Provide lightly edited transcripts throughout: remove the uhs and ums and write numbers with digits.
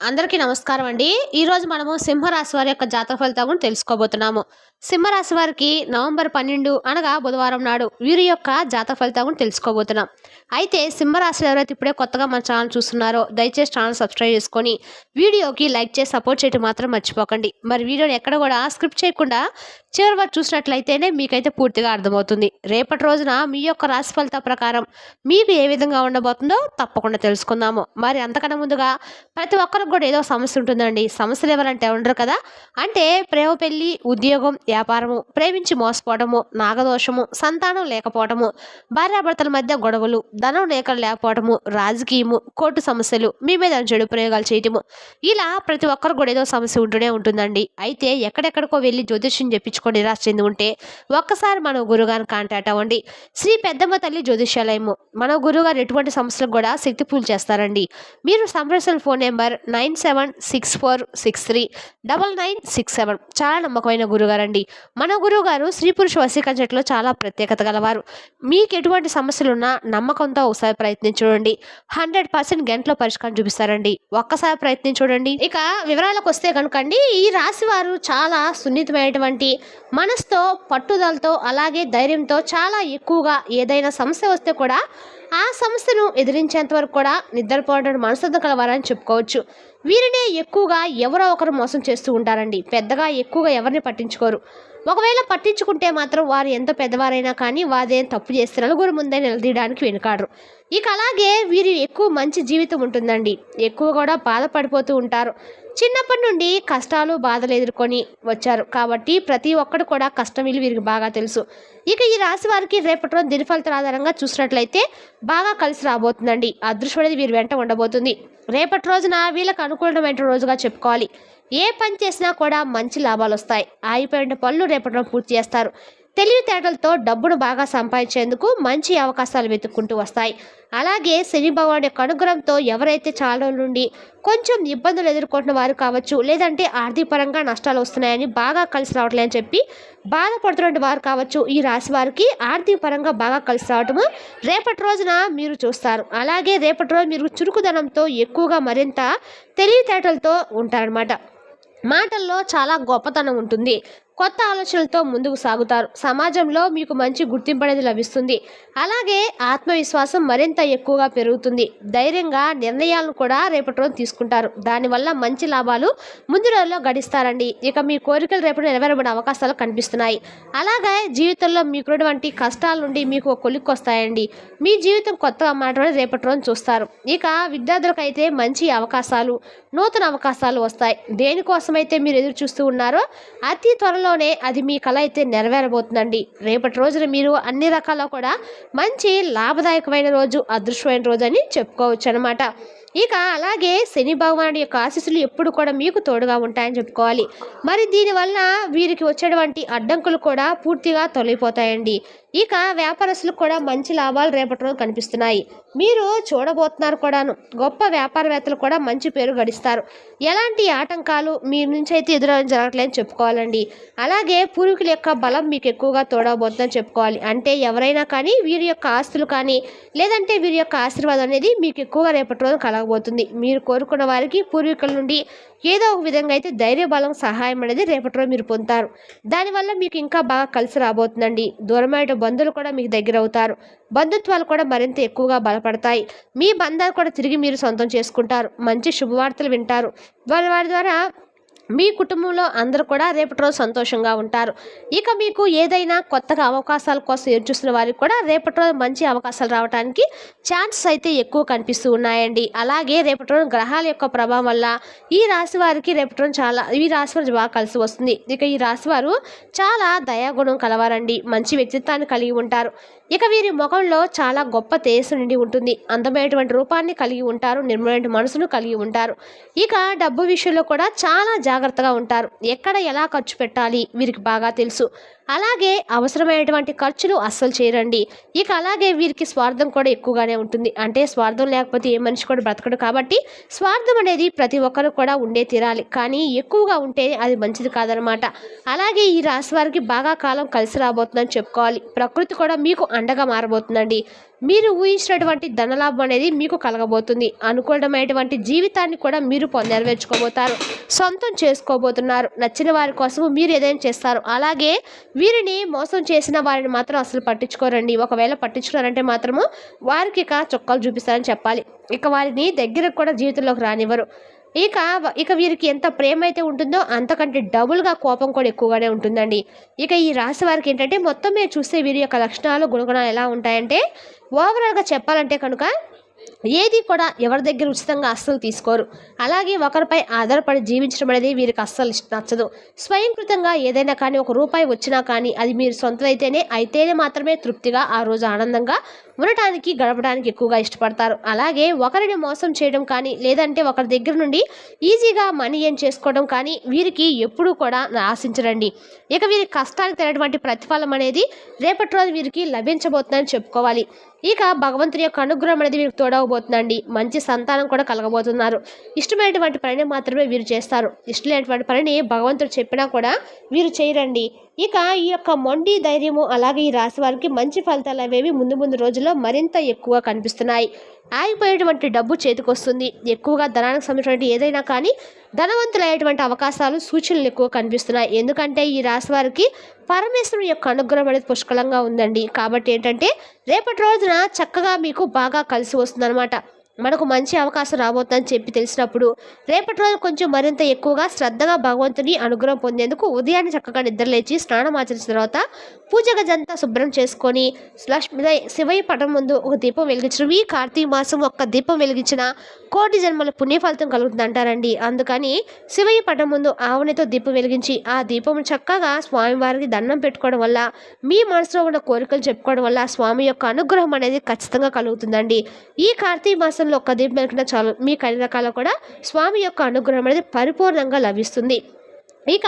అందరికీ నమస్కారం అండి. ఈరోజు మనము సింహరాశి వారి యొక్క జాతక ఫలితాల గురించి తెలుసుకోబోతున్నాము. సింహరాశి వారికి నవంబర్ 12 అనగా బుధవారం నాడు వీరి యొక్క జాతక ఫలితాల గురించి తెలుసుకోబోతున్నాం. అయితే సింహరాశిలో ఎవరైతే ఇప్పుడే కొత్తగా మన ఛానల్ చూస్తున్నారో దయచేసి ఛానల్ సబ్స్క్రైబ్ చేసుకొని వీడియోకి లైక్ చేసి సపోర్ట్ చేయడం మాత్రం మర్చిపోకండి. మరి వీడియోని ఎక్కడ కూడా స్క్రిప్ట్ చేయకుండా చివరి వరకు చూసినట్లయితేనే మీకైతే పూర్తిగా అర్థమవుతుంది. రేపటి రోజున మీ యొక్క రాశి ఫలిత ప్రకారం మీకు ఏ విధంగా ఉండబోతుందో తప్పకుండా తెలుసుకుందాము. మరి అంతకన్నా ముందుగా ప్రతి ఒక్కరికి కూడా ఏదో సమస్య ఉంటుందండి. సమస్యలు ఎవరంటే ఉండరు కదా. అంటే ప్రేమ, పెళ్లి, ఉద్యోగం, వ్యాపారము, ప్రేమించి మోసపోవడము, నాగదోషము, సంతానం లేకపోవడము, భార్యాభర్తల మధ్య గొడవలు, ధనం లేకపోవడము, రాజకీయము, కోర్టు సమస్యలు, మీ మీద చెడు ప్రయోగాలు చేయటము, ఇలా ప్రతి ఒక్కరు కూడా ఏదో సమస్య ఉంటూనే ఉంటుందండి. అయితే ఎక్కడెక్కడికో వెళ్ళి జ్యోతిష్యం చెప్పించుకొని నిరాశ చెంది ఉంటే ఒక్కసారి మన గురుగారిని కాంటాక్ట్ అవ్వండి. శ్రీ పెద్దమ్మ తల్లి జ్యోతిష్యాలయము. మన గురుగారు ఎటువంటి సమస్యలకు కూడా శక్తి పూజలు చేస్తారండి. మీరు సంప్రదించిన ఫోన్ నెంబర్ 9764639967. చాలా నమ్మకమైన గురుగారండి. మన గురువుగారు స్త్రీ పురుష వశీకరణలో చాలా ప్రత్యేకత గలవారు. మీకు ఎటువంటి సమస్యలున్నా నమ్మకంతో ఒకసారి ప్రయత్నించండి. 100% గంటలో పరిష్కారం చూపిస్తారండి. ఒక్కసారి ప్రయత్నించండి. ఇక వివరాలకు వస్తే కనుకండి, ఈ రాశి వారు చాలా సున్నితమైనటువంటి మనసుతో, పట్టుదలతో, అలాగే ధైర్యంతో చాలా ఎక్కువగా ఏదైనా సమస్య వస్తే కూడా ఆ సమస్యను ఎదిరించేంత వరకు కూడా నిద్రపోవడం మనసుతో కలవారని చెప్పుకోవచ్చు. వీరినే ఎక్కువగా ఎవరో ఒకరు మోసం చేస్తూ ఉంటారండి. పెద్దగా ఎక్కువగా ఎవరిని పట్టించుకోరు. ఒకవేళ పట్టించుకుంటే మాత్రం వారు ఎంత పెద్దవారైనా కానీ వారేం తప్పు చేస్తే నలుగురు ముందే నిలదీయడానికి వెనుకాడరు. ఇక అలాగే వీరి ఎక్కువ మంచి జీవితం ఉంటుందండి. ఎక్కువ కూడా బాధపడిపోతూ ఉంటారు. చిన్నప్పటి నుండి కష్టాలు, బాధలు ఎదుర్కొని వచ్చారు కాబట్టి ప్రతి ఒక్కరు కూడా కష్టం విలువ వీరికి బాగా తెలుసు. ఇక ఈ రాశి వారికి రేపటి రోజు దినఫలితాల ఆధారంగా చూసినట్లయితే బాగా కలిసి రాబోతుందండి. అదృష్టం అనేది వీరి వెంట ఉండబోతుంది. రేపటి రోజున వీళ్ళకి అనుకూలమైన రోజుగా చెప్పుకోవాలి. ఏ పని చేసినా కూడా మంచి లాభాలు వస్తాయి. ఆగిపోయిన పనులు రేపటి రోజు పూర్తి చేస్తారు. తెలివితేటలతో డబ్బును బాగా సంపాదించేందుకు మంచి అవకాశాలు వెతుక్కుంటూ వస్తాయి. అలాగే శని భగవాన్ యొక్క అనుగ్రహంతో ఎవరైతే చాలా రోజుల నుండి కొంచెం ఇబ్బందులు ఎదుర్కొంటున్న వారు కావచ్చు, లేదంటే ఆర్థిక పరంగా నష్టాలు వస్తున్నాయని బాగా కలిసి రావట్లేదని చెప్పి బాధపడుతున్న వారు కావచ్చు, ఈ రాశి వారికి ఆర్థిక పరంగా బాగా కలిసి రావటము రేపటి రోజున మీరు చూస్తారు. అలాగే రేపటి రోజు మీరు చురుకుదనంతో ఎక్కువగా మరింత తెలివితేటలతో ఉంటారనమాట. మాటల్లో చాలా గొప్పతనం ఉంటుంది. కొత్త ఆలోచనలతో ముందుకు సాగుతారు. సమాజంలో మీకు మంచి గుర్తింపు అనేది లభిస్తుంది. అలాగే ఆత్మవిశ్వాసం మరింత ఎక్కువగా పెరుగుతుంది. ధైర్యంగా నిర్ణయాలను కూడా రేపటి రోజు తీసుకుంటారు. దానివల్ల మంచి లాభాలు ముందు రోజుల్లో గడిస్తారండి. ఇక మీ కోరికలు రేపటి నెరవేరబడే అవకాశాలు కనిపిస్తున్నాయి. అలాగే జీవితంలో మీకున్నటువంటి కష్టాల నుండి మీకు ఒక కొలిక్కి వస్తాయండి. మీ జీవితం కొత్తగా మాట్లాడి రేపటి రోజు చూస్తారు. ఇక విద్యార్థులకైతే మంచి అవకాశాలు, నూతన అవకాశాలు వస్తాయి. దేనికోసమైతే మీరు ఎదురు చూస్తూ ఉన్నారో అతి త్వరలోనే అది మీ కళ అయితే నెరవేరబోతుందండి. రేపటి రోజున మీరు అన్ని రకాల కూడా మంచి లాభదాయకమైన రోజు, అదృష్టమైన రోజు అని చెప్పుకోవచ్చు అనమాట. ఇక అలాగే శని భగవానుడి యొక్క ఆశీస్సులు ఎప్పుడు కూడా మీకు తోడుగా ఉంటాయని చెప్పుకోవాలి. మరి దీనివల్ల వీరికి వచ్చేటువంటి అడ్డంకులు కూడా పూర్తిగా తొలగిపోతాయండి. ఇక వ్యాపారస్తులకు కూడా మంచి లాభాలు రేపటి రోజు కనిపిస్తున్నాయి. మీరు చూడబోతున్నారు కూడాను. గొప్ప వ్యాపారవేత్తలు కూడా మంచి పేరు గడిస్తారు. ఎలాంటి ఆటంకాలు మీ నుంచి అయితే జరగట్లేదని చెప్పుకోవాలండి. అలాగే పూర్వీకుల యొక్క బలం మీకు ఎక్కువగా తోడవబోతుందని చెప్పుకోవాలి. అంటే ఎవరైనా కానీ వీరి యొక్క ఆస్తులు కానీ లేదంటే వీరి యొక్క ఆశీర్వాదం అనేది మీకు ఎక్కువగా రేపటి రోజు కలగబోతుంది. మీరు కోరుకున్న వారికి పూర్వీకుల నుండి ఏదో ఒక విధంగా అయితే ధైర్య బలం, సహాయం అనేది రేపటి రోజు మీరు పొందుతారు. దానివల్ల మీకు ఇంకా బాగా కలిసి రాబోతుందండి. దూరమైన బంధువులు కూడా మీకు దగ్గర అవుతారు. బంధుత్వాలు కూడా మరింత ఎక్కువగా బలపడతాయి. మీ బంధాలు కూడా తిరిగి మీరు సొంతం చేసుకుంటారు. మంచి శుభవార్తలు వింటారు. వారి ద్వారా మీ కుటుంబంలో అందరూ కూడా రేపటి రోజు సంతోషంగా ఉంటారు. ఇక మీకు ఏదైనా కొత్తగా అవకాశాల కోసం ఎదురుచూస్తున్న వారికి కూడా రేపటి రోజు మంచి అవకాశాలు రావడానికి ఛాన్సెస్ అయితే ఎక్కువ కనిపిస్తూ ఉన్నాయండి. అలాగే రేపటి రోజు గ్రహాల యొక్క ప్రభావం వల్ల ఈ రాశి వారికి రేపటి రోజు ఈ రాశి వారు బాగా కలిసి వస్తుంది. ఇక ఈ రాశి వారు చాలా దయాగుణం కలవారండి. మంచి వ్యక్తిత్వాన్ని కలిగి ఉంటారు. ఇక వీరి ముఖంలో చాలా గొప్ప తేజస్సు నిండి ఉంటుంది. అందమైనటువంటి రూపాన్ని కలిగి ఉంటారు. నిర్మలమైన మనసును కలిగి ఉంటారు. ఇక డబ్బు విషయంలో కూడా చాలా జాగ్రత్తగా ఉంటారు. ఎక్కడ ఎలా ఖర్చు పెట్టాలి వీరికి బాగా తెలుసు. అలాగే అవసరమైనటువంటి ఖర్చులు అస్సలు చేయరండి. ఇక అలాగే వీరికి స్వార్థం కూడా ఎక్కువగానే ఉంటుంది. అంటే స్వార్థం లేకపోతే ఏ మనిషి కూడా బ్రతకడు కాబట్టి స్వార్థం అనేది ప్రతి ఒక్కరు కూడా ఉండే తీరాలి. కానీ ఎక్కువగా ఉంటే అది మంచిది కాదనమాట. అలాగే ఈ రాశి వారికి బాగా కాలం కలిసి రాబోతుందని చెప్పుకోవాలి. ప్రకృతి కూడా మీకు అండగా మారబోతుందండి. మీరు ఊహించినటువంటి ధనలాభం అనేది మీకు కలగబోతుంది. అనుకూలమైనటువంటి జీవితాన్ని కూడా మీరు నెరవేర్చుకోబోతారు, సొంతం చేసుకోబోతున్నారు. నచ్చిన వారి కోసం మీరు ఏదైనా చేస్తారు. అలాగే వీరిని మోసం చేసిన వారిని మాత్రం అసలు పట్టించుకోరండి. ఒకవేళ పట్టించుకోరంటే మాత్రము వారికి ఇక చుక్కలు చూపిస్తారని చెప్పాలి. ఇక వారిని దగ్గరకు కూడా జీవితంలోకి రానివ్వరు. ఇక వీరికి ఎంత ప్రేమ అయితే ఉంటుందో అంతకంటే డబుల్గా కోపం కూడా ఎక్కువగానే ఉంటుందండి. ఇక ఈ రాశి వారికి ఏంటంటే మొత్తం మీద చూస్తే వీరి యొక్క లక్షణాలు గుణగుణాలు ఎలా ఉంటాయంటే ఓవరాల్గా చెప్పాలంటే కనుక ఏది కూడా ఎవరి దగ్గర ఉచితంగా అస్సలు తీసుకోరు. అలాగే ఒకరిపై ఆధారపడి జీవించడం అనేది వీరికి అస్సలు నచ్చదు. స్వయంకృతంగా ఏదైనా కానీ ₹1 వచ్చినా కానీ అది మీరు అయితేనే మాత్రమే తృప్తిగా ఆ రోజు ఆనందంగా ఉండటానికి గడపడానికి ఎక్కువగా ఇష్టపడతారు. అలాగే ఒకరిని మోసం చేయడం కానీ లేదంటే ఒకరి దగ్గర నుండి ఈజీగా మనీ ఏం చేసుకోవడం కానీ వీరికి ఎప్పుడూ కూడా ఆశించరండి. ఇక వీరి కష్టానికి తగినటువంటి ప్రతిఫలం అనేది రేపటి రోజు వీరికి లభించబోతుందని చెప్పుకోవాలి. ఇక భగవంతుని యొక్క అనుగ్రహం అనేది వీరికి తోడవబోతుందండి. మంచి సంతానం కూడా కలగబోతున్నారు. ఇష్టమైనటువంటి పనిని మాత్రమే వీరు చేస్తారు. ఇష్టమైనటువంటి పనిని భగవంతుడు చెప్పినా కూడా వీరు చేయరండి. ఇక ఈ యొక్క మొండి ధైర్యము అలాగే ఈ రాశి వారికి మంచి ఫలితాలు అనేవి ముందు రోజుల్లో మరింత ఎక్కువగా కనిపిస్తున్నాయి. ఆగిపోయేటువంటి డబ్బు చేతికొస్తుంది. ఎక్కువగా ధనానికి సంబంధించినటువంటి ఏదైనా కానీ ధనవంతులయ్యేటువంటి అవకాశాలు సూచనలు ఎక్కువ కనిపిస్తున్నాయి. ఎందుకంటే ఈ రాశి వారికి పరమేశ్వరుని యొక్క అనుగ్రహం అనేది పుష్కలంగా ఉందండి. కాబట్టి ఏంటంటే రేపటి రోజున చక్కగా మీకు బాగా కలిసి వస్తుందన్నమాట. మనకు మంచి అవకాశం రాబోతుందని చెప్పి తెలిసినప్పుడు రేపటి రోజు కొంచెం మరింత ఎక్కువగా శ్రద్ధగా భగవంతుని అనుగ్రహం పొందేందుకు ఉదయాన్నే చక్కగా నిద్రలేచి స్నానం ఆచరించిన తర్వాత పూజ గదంతా శుభ్రం చేసుకొని శివయ్య పటం ముందు ఒక దీపం వెలిగించడం. ఈ కార్తీక మాసం ఒక్క దీపం వెలిగించిన కోటి జన్మల పుణ్య ఫలితం కలుగుతుంది అంటారండి. అందుకని శివయ్య పటం ముందు ఆవునితో దీపం వెలిగించి ఆ దీపం చక్కగా స్వామివారికి దండం పెట్టుకోవడం వల్ల మీ మనసులో ఉన్న కోరికలు చెప్పుకోవడం వల్ల స్వామి యొక్క అనుగ్రహం అనేది ఖచ్చితంగా కలుగుతుందండి. ఈ కార్తీక మాసంలో ఒక్క దీపం వెలిగిన చాలు మీ అన్ని రకాల కూడా స్వామి యొక్క అనుగ్రహం అనేది పరిపూర్ణంగా లభిస్తుంది. ఇక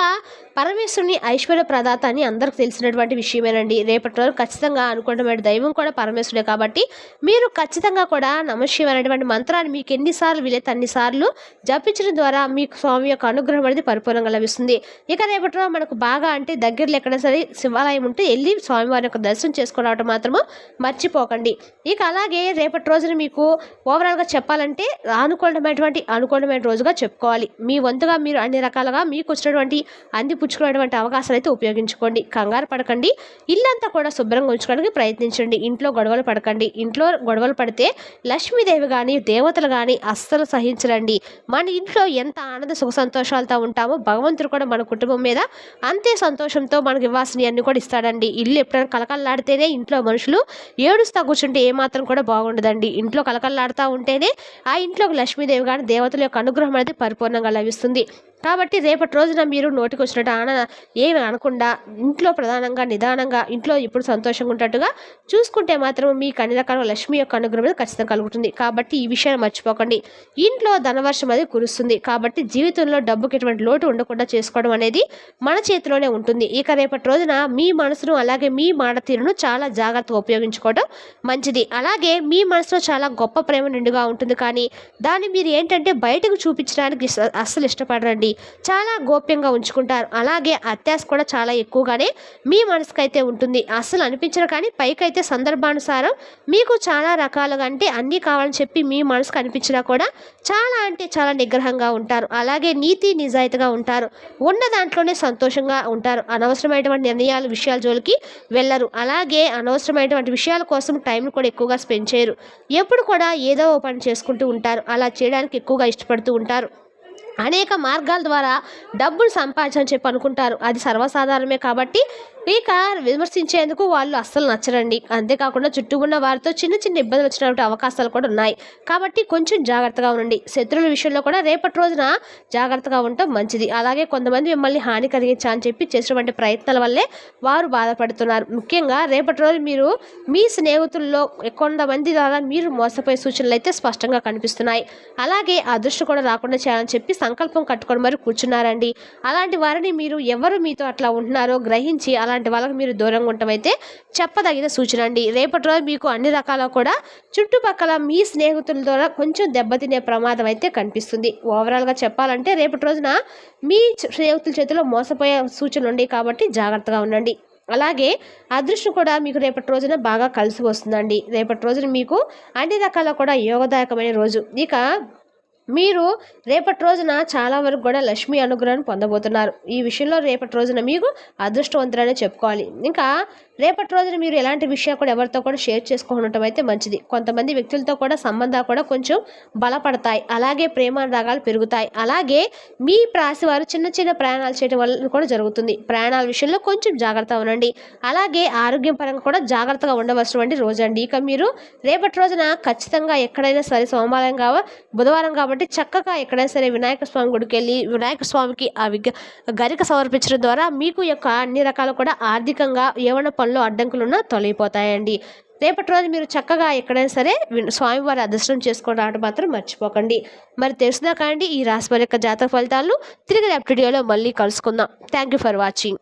పరమేశ్వరుని ఐశ్వర్య ప్రదాత అని అందరికి తెలిసినటువంటి విషయమేనండి. రేపటి రోజు ఖచ్చితంగా అనుకున్నటువంటి దైవం కూడా పరమేశ్వరుడే కాబట్టి మీరు ఖచ్చితంగా కూడా నమశివాయ అనేటువంటి మంత్రాన్ని మీకు ఎన్నిసార్లు వీలైతే అన్నిసార్లు జపించడం ద్వారా మీకు స్వామి యొక్క అనుగ్రహం అనేది పరిపూర్ణంగా లభిస్తుంది. ఇక రేపటి రోజు మనకు బాగా అంటే దగ్గరలో ఎక్కడ సరే శివాలయం ఉంటే వెళ్ళి స్వామివారి యొక్క దర్శనం చేసుకోవడం మాత్రము మర్చిపోకండి. ఇక అలాగే రేపటి రోజున మీకు ఓవరాల్గా చెప్పాలంటే అనుకూలమైన రోజుగా చెప్పుకోవాలి. మీ వంతుగా మీరు అన్ని రకాలుగా మీకు వచ్చినటువంటి అందిపుచ్చుకునేటువంటి అవకాశాలు అయితే ఉపయోగించుకోండి. కంగారు పడకండి. ఇల్లంతా కూడా శుభ్రంగా ఉంచుకోవడానికి ప్రయత్నించండి. ఇంట్లో గొడవలు పడకండి. ఇంట్లో గొడవలు పడితే లక్ష్మీదేవి కానీ దేవతలు కానీ అస్సలు సహించరండి. మన ఇంట్లో ఎంత ఆనంద సుఖ సంతోషాలతో ఉంటామో భగవంతుడు కూడా మన కుటుంబం మీద అంతే సంతోషంతో మనకు ఇవ్వాల్సినవి అన్ని కూడా ఇస్తాడండి. ఇల్లు ఎప్పుడైనా కలకల్లాడితేనే ఇంట్లో మనుషులు ఏడుస్తా కూర్చుంటే ఏమాత్రం కూడా బాగుండదండి. ఇంట్లో కలకల్లాడుతూ ఉంటేనే ఆ ఇంట్లోకి లక్ష్మీదేవి కానీ దేవతల యొక్క అనుగ్రహం అనేది పరిపూర్ణంగా లభిస్తుంది. కాబట్టి రేపటి రోజున మీరు నోటికి వచ్చినట్టు ఏమి అనకుండా ఇంట్లో ప్రధానంగా నిదానంగా ఇంట్లో ఇప్పుడు సంతోషంగా ఉంటట్టుగా చూసుకుంటే మాత్రం మీకు అన్ని రకాల లక్ష్మి యొక్క అనుగ్రహం ఖచ్చితంగా కలుగుతుంది. కాబట్టి ఈ విషయాన్ని మర్చిపోకండి. ఇంట్లో ధనవర్షం అనేది కురుస్తుంది. కాబట్టి జీవితంలో డబ్బుకి ఎటువంటి లోటు ఉండకుండా చేసుకోవడం అనేది మన చేతిలోనే ఉంటుంది. ఇక రేపటి రోజున మీ మనసును అలాగే మీ మాట తీరును చాలా జాగ్రత్తగా ఉపయోగించుకోవడం మంచిది. అలాగే మీ మనసులో చాలా గొప్ప ప్రేమ నిండుగా ఉంటుంది. కానీ దాన్ని మీరు ఏంటంటే బయటకు చూపించడానికి అస్సలు ఇష్టపడరండి. చాలా గోప్యంగా ఉంచుకుంటారు. అలాగే అత్యాశ కూడా చాలా ఎక్కువగానే మీ మనసుకైతే ఉంటుంది. అస్సలు అనిపించరు. కానీ పైకైతే సందర్భానుసారం మీకు చాలా రకాలుగా అంటే అన్నీ కావాలని చెప్పి మీ మనసుకు అనిపించినా కూడా చాలా అంటే చాలా నిగ్రహంగా ఉంటారు. అలాగే నీతి నిజాయితీగా ఉంటారు. ఉన్న దాంట్లోనే సంతోషంగా ఉంటారు. అనవసరమైనటువంటి నిర్ణయాలు విషయాల జోలికి వెళ్ళరు. అలాగే అనవసరమైనటువంటి విషయాల కోసం టైం కూడా ఎక్కువగా స్పెండ్ చేయరు. ఎప్పుడు కూడా ఏదో ఓ పని చేసుకుంటూ ఉంటారు. అలా చేయడానికి ఎక్కువగా ఇష్టపడుతూ ఉంటారు. అనేక మార్గాల ద్వారా డబ్బులు సంపాదించని చెప్పి అనుకుంటారు. అది సర్వసాధారణమే. కాబట్టి ఇక విమర్శించేందుకు వాళ్ళు అస్సలు నచ్చరండి. అంతేకాకుండా చుట్టూ ఉన్న వారితో చిన్న చిన్న ఇబ్బందులు వచ్చినటువంటి అవకాశాలు కూడా ఉన్నాయి. కాబట్టి కొంచెం జాగ్రత్తగా ఉండండి. శత్రువుల విషయంలో కూడా రేపటి రోజున జాగ్రత్తగా ఉండటం మంచిది. అలాగే కొంతమంది మిమ్మల్ని హాని కలిగించా అని చెప్పి చేసినటువంటి ప్రయత్నాల వల్లే వారు బాధపడుతున్నారు. ముఖ్యంగా రేపటి రోజు మీరు మీ స్నేహితుల్లో కొంతమంది ద్వారా మీరు మోసపోయే సూచనలు అయితే స్పష్టంగా కనిపిస్తున్నాయి. అలాగే అదృష్టం కూడా రాకుండా చేయాలని చెప్పి సంకల్పం కట్టుకొని మరి కూర్చున్నారండి. అలాంటి వారిని మీరు ఎవరు మీతో అట్లా ఉంటున్నారో గ్రహించి అలా అలాంటి వాళ్ళకి మీరు దూరంగా ఉండటమైతే చెప్పదగిన సూచన అండి. రేపటి రోజు మీకు అన్ని రకాల కూడా చుట్టుపక్కల మీ స్నేహితుల ద్వారా కొంచెం దెబ్బతినే ప్రమాదం అయితే కనిపిస్తుంది. ఓవరాల్గా చెప్పాలంటే రేపటి రోజున మీ స్నేహితుల చేతిలో మోసపోయే సూచనలు ఉన్నాయి కాబట్టి జాగ్రత్తగా ఉండండి. అలాగే అదృష్టం కూడా మీకు రేపటి రోజున బాగా కలిసి వస్తుందండి. రేపటి రోజున మీకు అన్ని రకాల కూడా యోగదాయకమైన రోజు. ఇక మీరు రేపటి రోజున చాలా వరకు కూడా లక్ష్మీ అనుగ్రహాన్ని పొందబోతున్నారు. ఈ విషయంలో రేపటి రోజున మీకు అదృష్టవంతులనే చెప్పుకోవాలి. ఇంకా రేపటి రోజున మీరు ఎలాంటి విషయాలు కూడా ఎవరితో కూడా షేర్ చేసుకోవడం అయితే మంచిది. కొంతమంది వ్యక్తులతో కూడా సంబంధాలు కూడా కొంచెం బలపడతాయి. అలాగే ప్రేమానురాగాలు పెరుగుతాయి. అలాగే మీ రాశి వారు చిన్న చిన్న ప్రయాణాలు చేయడం వల్ల కూడా జరుగుతుంది. ప్రయాణాల విషయంలో కొంచెం జాగ్రత్తగా ఉండండి. అలాగే ఆరోగ్యం పరంగా కూడా జాగ్రత్తగా ఉండవలసినటువంటి రోజు అండి. ఇక మీరు రేపటి రోజున ఖచ్చితంగా ఎక్కడైనా సరే సోమవారం బుధవారం కాబట్టి చక్కగా ఎక్కడైనా సరే వినాయక స్వామి గుడికి వెళ్ళి వినాయక స్వామికి ఆ గరిక సమర్పించడం ద్వారా మీకు యొక్క అన్ని రకాల కూడా ఆర్థికంగా ఏమైనా పనులు అడ్డంకులున్నా తొలగిపోతాయండి. రేపటి రోజు మీరు చక్కగా ఎక్కడైనా సరే స్వామివారి అదర్శనం చేసుకొని రావడం మాత్రం మర్చిపోకండి. మరి తెలిసినా కానీ ఈ రాశి వారి యొక్క జాతక ఫలితాలను తిరిగి రేపటి వీడియోలో మళ్ళీ కలుసుకుందాం. Thank you for watching.